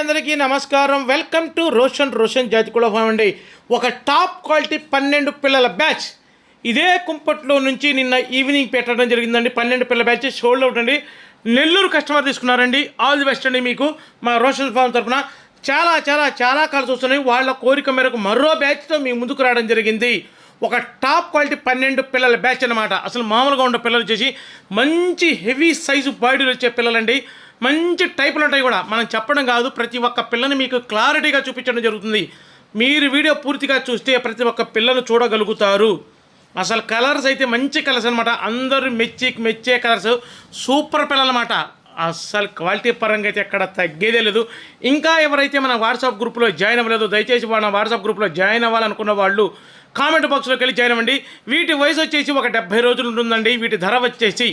అందరికీ నమస్కారం. Welcome to Roshan జాతి కుల ఫామ్ అండి. ఒక టాప్ క్వాలిటీ 12 పిల్లల బ్యాచ్ ఇదే కుంపట్లో నుంచి నిన్న ఈవినింగ్ పెట్టడం జరిగిందండి. 12 పిల్లల బ్యాచ్ షోల్డ్ అవుట్ అండి. నెల్లూరు కస్టమర్ తీసుకున్నారండి. ఆల్ ది బెస్ట్ అండి మీకు మా రోషన్ ఫామ్ తరఫున. చాలా చాలా చాలా కాల్స్ వస్తున్నాయి. వాళ్ళ కోరిక మేరకు మరో బ్యాచ్తో మీ ముందుకు రావడం జరిగింది. ఒక టాప్ క్వాలిటీ 12 పిల్లల బ్యాచ్ అనమాట. అసలు మామూలుగా ఉన్న పిల్లలు వచ్చేసి మంచి హెవీ సైజు బాడీలు వచ్చే పిల్లలండి. మంచి టైపులు ఉంటాయి కూడా. మనం చెప్పడం కాదు, ప్రతి ఒక్క పిల్లని మీకు క్లారిటీగా చూపించడం జరుగుతుంది. మీరు వీడియో పూర్తిగా చూస్తే ప్రతి ఒక్క పిల్లను చూడగలుగుతారు. అసలు కలర్స్ అయితే మంచి కలర్స్ అనమాట. అందరూ మెచ్చే కలర్స్. సూపర్ పిల్లలన్నమాట. అసలు క్వాలిటీ పరంగా అయితే ఎక్కడ తగ్గేదే లేదు. ఇంకా ఎవరైతే మన వాట్సాప్ గ్రూప్లో జాయిన్ అవ్వలేదు, దయచేసి మన వాట్సాప్ గ్రూప్లో జాయిన్ అవ్వాలనుకున్న వాళ్ళు కామెంట్ బాక్స్లోకి వెళ్ళి జాయిన్ అవ్వండి. వీటి వయసు వచ్చేసి ఒక 70 రోజులు ఉంటుందండి. వీటి ధర వచ్చేసి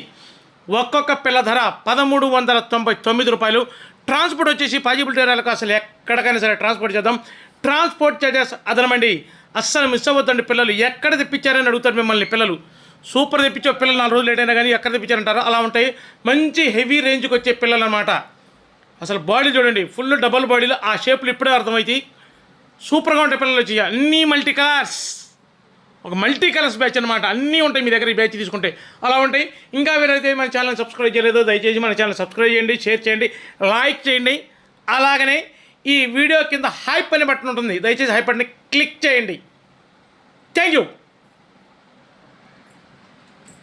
ఒక్కొక్క పిల్ల ధర 1399 రూపాయలు. ట్రాన్స్పోర్ట్ వచ్చేసి పాజిబిలిటీ ఏరియాలకు అసలు ఎక్కడికైనా సరే ట్రాన్స్పోర్ట్ చేద్దాం. ట్రాన్స్పోర్ట్ చార్జెస్ అదనమండి. అస్సలు మిస్ అవ్వద్దండి. పిల్లలు ఎక్కడ తెప్పించారని అడుగుతారు మిమ్మల్ని. పిల్లలు సూపర్ తెప్పించే పిల్లలు 4 రోజులు లేట్ అయినా కానీ ఎక్కడ తెప్పించారంటారో అలా ఉంటాయి. మంచి హెవీ రేంజ్కి వచ్చే పిల్లలు అనమాట. అసలు బాడీ చూడండి, ఫుల్ డబల్ బాడీలు. ఆ షేప్లు ఇప్పుడే అర్థమవుతాయి. సూపర్గా ఉంటాయి పిల్లలు వచ్చి. అన్నీ మల్టీ కలర్స్, ఒక మల్టీ కలర్స్ బ్యాచ్ అనమాట. అన్నీ ఉంటాయి మీ దగ్గర ఈ బ్యాచ్ తీసుకుంటే. అలా ఉంటాయి. ఇంకా వీరైతే మన ఛానల్ సబ్స్క్రైబ్ చేయలేదో దయచేసి మన ఛానల్ సబ్స్క్రైబ్ చేయండి, షేర్ చేయండి, లైక్ చేయండి. అలాగనే ఈ వీడియో కింద హైప్ అనే బటన్ ఉంటుంది. దయచేసి హైప్ బటన్ని క్లిక్ చేయండి. Thank you.